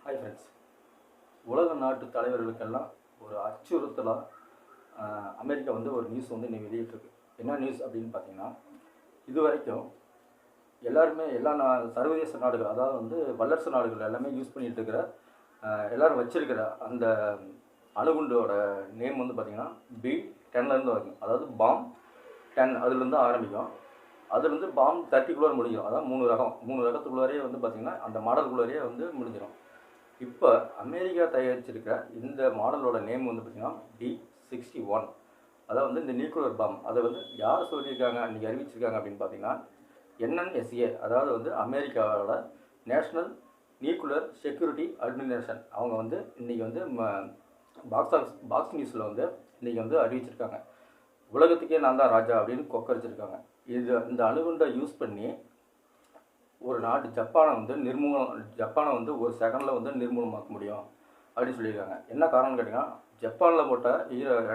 Hi friends. உலக நாட்டு தலைவர்களுக்கெல்லாம் ஒரு அச்சுறுத்தலாக அமெரிக்கா வந்து ஒரு நியூஸ் வந்து இன்னைக்கு வெளியிட்டிருக்கு. என்ன நியூஸ் அப்படின்னு பார்த்தீங்கன்னா, இது வரைக்கும் எல்லாருமே சர்வதேச நாடுகள், அதாவது வந்து வல்லரசு நாடுகள் எல்லாமே யூஸ் பண்ணிகிட்டு இருக்கிற எல்லோரும் வச்சிருக்கிற அந்த அணுகுண்டோட நேம் வந்து பார்த்திங்கன்னா B-10லேருந்து வரும். அதாவது பாம் 10 அதுலேருந்து ஆரம்பிக்கும். அதுலேருந்து பாம் 30 முடியும். அதாவது மூணு ரகத்துக்குள்ளாரையே வந்து பார்த்திங்கன்னா அந்த மாடலுக்குள்ளாரையே வந்து முடிஞ்சிடும். இப்போ அமெரிக்கா தயாரிச்சிருக்கிற இந்த மாடலோட நேம் வந்து பார்த்திங்கன்னா D-61. அதாவது வந்து இந்த நியூக்ளியர் பாம் அதை வந்து யார் சொல்லியிருக்காங்க, அன்றைக்கி அறிவிச்சிருக்காங்க அப்படின்னு பார்த்தீங்கன்னா NNSA, அதாவது வந்து அமெரிக்காவோட நேஷ்னல் நியூக்ளியர் செக்யூரிட்டி அட்மினிஸ்ட்ரேஷன். அவங்க வந்து இன்றைக்கி வந்து பாக்ஸ் நியூஸில் வந்து இன்றைக்கி வந்து அறிவிச்சிருக்காங்க. உலகத்துக்கே நான் தான் ராஜா அப்படின்னு கொக்கரிச்சிருக்காங்க. இந்த அணுகுண்டை யூஸ் பண்ணி ஒரு நாட்டு ஜப்பானை வந்து ஒரு செகண்டில் வந்து நிர்மூலமாக்க முடியும் அப்படின்னு சொல்லியிருக்காங்க. என்ன காரணம்னு கேட்டிங்கன்னா, ஜப்பானில் போட்ட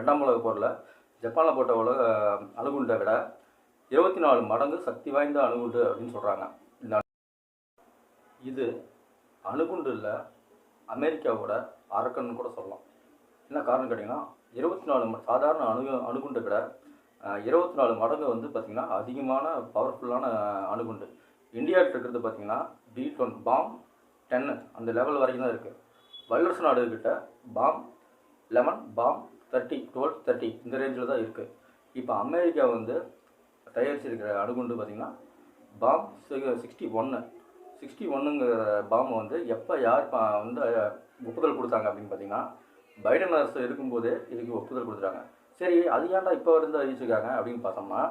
2ஆம் உலக போரில் ஜப்பானில் போட்ட அணுகுண்டை விட 24 மடங்கு சக்தி வாய்ந்த அணுகுண்டு அப்படின்னு சொல்கிறாங்க. இது அணுகுண்டு இல்லை, அமெரிக்காவோட அரக்கன்னு கூட சொல்லலாம். என்ன காரணம் கேட்டிங்கன்னா, 24 சாதாரண அணுகுண்டை விட 24 மடங்கு வந்து பார்த்திங்கன்னா அதிகமான பவர்ஃபுல்லான அணுகுண்டு. இந்தியாவில் இருக்கிறது பார்த்திங்கன்னா B-10 பாம் 10 அந்த லெவல் வரைக்கும் தான் இருக்குது. வல்லரசு நாடுகிட்ட பாம் 11 பாம் 12 இந்த ரேஞ்சில் தான் இருக்குது. இப்போ அமெரிக்கா வந்து தயாரிச்சிருக்கிற அணுகுண்டு பார்த்திங்கன்னா பாம் 61ங்கிற பாம் வந்து எப்போ யார் வந்து ஒப்புதல் கொடுத்தாங்க அப்படின்னு பார்த்திங்கன்னா, பைடன் அரசு இருக்கும்போதே இதுக்கு ஒப்புதல் கொடுத்துட்டாங்க. சரி, அது ஏன்டா இப்போ இருந்து அறிவிச்சிருக்காங்க அப்படின்னு பார்த்தோம்னா,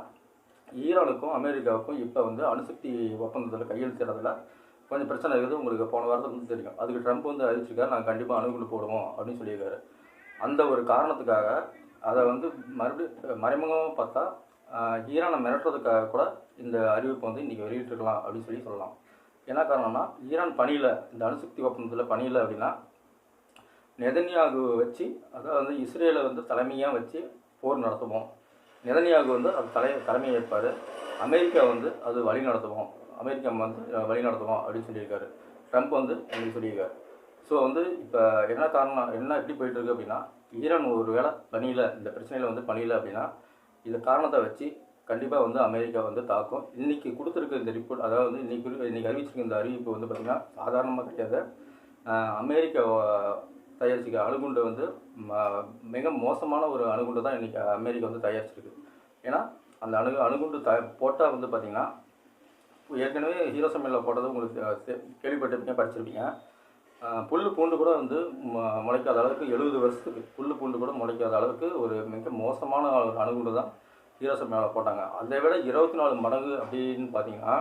ஈரானுக்கும் அமெரிக்காவுக்கும் இப்போ வந்து அணுசக்தி ஒப்பந்தத்தில் கையெழுத்திடுறதுல கொஞ்சம் பிரச்சனை இருக்குது. உங்களுக்கு போன வாரத்துக்கு வந்து தெரியும். அதுக்கு ட்ரம்ப் வந்து அறிவிச்சிருக்காரு, நாங்கள் கண்டிப்பாக அணுகுண்டு போடுவோம் அப்படின்னு சொல்லியிருக்காரு. அந்த ஒரு காரணத்துக்காக அதை வந்து மறுபடியும் மறைமுகமாக பார்த்தா ஈரானை மிரட்டுறதுக்காக கூட இந்த அறிவிப்பை வந்து இன்றைக்கி வெளியிட்டிருக்கலாம் அப்படின்னு சொல்லலாம். என்ன காரணம்னா, ஈரான் பணியில் இந்த அணுசக்தி ஒப்பந்தத்தில் பணியில் அப்படின்னா நெதன்யாகு வச்சு, அதாவது வந்து இஸ்ரேலை வந்து தலைமையாக வச்சு போர் நடத்துவோம். நெதன்யாகு வந்து அது தலைமை ஏற்பார். அமெரிக்கா வந்து அது வழி நடத்துவோம் அப்படின்னு சொல்லியிருக்காரு. ட்ரம்ப் வந்து எனக்கு சொல்லியிருக்காரு. ஸோ வந்து இப்போ என்ன காரணம், என்ன எப்படி போயிட்டுருக்கு அப்படின்னா, ஈரான் ஒரு வேளை இந்த பிரச்சனையில் வந்து பணியில் அப்படின்னா இந்த காரணத்தை வச்சு கண்டிப்பாக வந்து அமெரிக்கா வந்து தாக்கும். இன்றைக்கி கொடுத்துருக்க இந்த ரிப்போர்ட், அதாவது வந்து இன்றைக்கி அறிவிச்சிருக்க இந்த அறிவிப்பு வந்து பார்த்திங்கன்னா சாதாரணமாக கிடையாது. அமெரிக்கா தயாரிச்சிருக்க அணுகுண்டு வந்து மிக மோசமான ஒரு அணுகுண்டு தான் இன்றைக்கி அமெரிக்கா வந்து தயாரிச்சிருக்கு. ஏன்னா அந்த அணுகுண்டு போட்டால் வந்து பார்த்திங்கன்னா, ஏற்கனவே ஹீரோ சமையலில் போட்டது உங்களுக்கு கேள்விப்பட்டிருப்பீங்க, படிச்சிருப்பீங்க. புல் பூண்டு கூட வந்து முளைக்காத அளவுக்கு 70 வருஷத்துக்கு புல் பூண்டு கூட முளைக்காத அளவுக்கு ஒரு மிக மோசமான ஒரு அணுகுண்டு தான் ஹீரோ சமையலில் போட்டாங்க. அதை விட 24 மடங்கு அப்படின்னு பார்த்தீங்கன்னா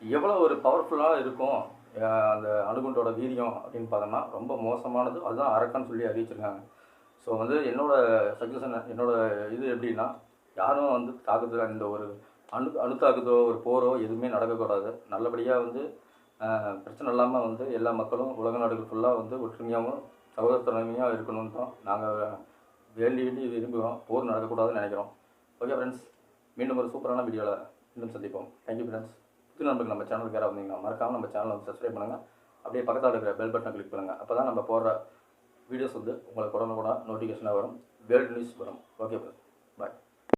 எவ்வளோ ஒரு பவர்ஃபுல்லாக இருக்கும் அந்த அணுகுண்டோட வீரியம் அப்படின்னு பார்த்தோம்னா ரொம்ப மோசமானது. அதுதான் அரக்கன்னு சொல்லி அறிவிச்சிருக்காங்க. ஸோ வந்து என்னோடய சஜஷன், இது எப்படின்னா, யாரும் வந்து தாக்குதல் இந்த ஒரு அணு தாக்குதோ ஒரு போரோ எதுவுமே நடக்கக்கூடாது. நல்லபடியாக வந்து பிரச்சனை இல்லாமல் வந்து எல்லா மக்களும் உலக நாடுகள் ஃபுல்லாக வந்து ஒற்றுமையாகவும் சகோதரத்தன்மையாக இருக்கணும்னு தான் நாங்கள் வேண்டி விரும்புகிறோம். போர் நடக்கக்கூடாதுன்னு நினைக்கிறோம். ஓகே ஃப்ரெண்ட்ஸ், மீண்டும் ஒரு சூப்பரான வீடியோவில் இன்னும் சந்திப்போம். Thank you friends. புது நண்பர்கள் நம்ம சேனலுக்கு யாராவது வந்தீங்கன்னா மறக்காமல் நம்ம சேனலை வந்து சப்ஸ்கிரைப் பண்ணுங்கள். அப்படியே பக்கத்தில் இருக்கிற பெல் பட்டனை கிளிக் பண்ணுங்கள். அப்போ தான் நம்ம போடுற வீடியோஸ் வந்து உங்களுக்கு உடனுக்குடன் நோட்டிஃபிகேஷனாக வரும், வேர்ல்டு நியூஸ் வரும். ஓகே ஃப்ரெண்ட்ஸ், பாய்.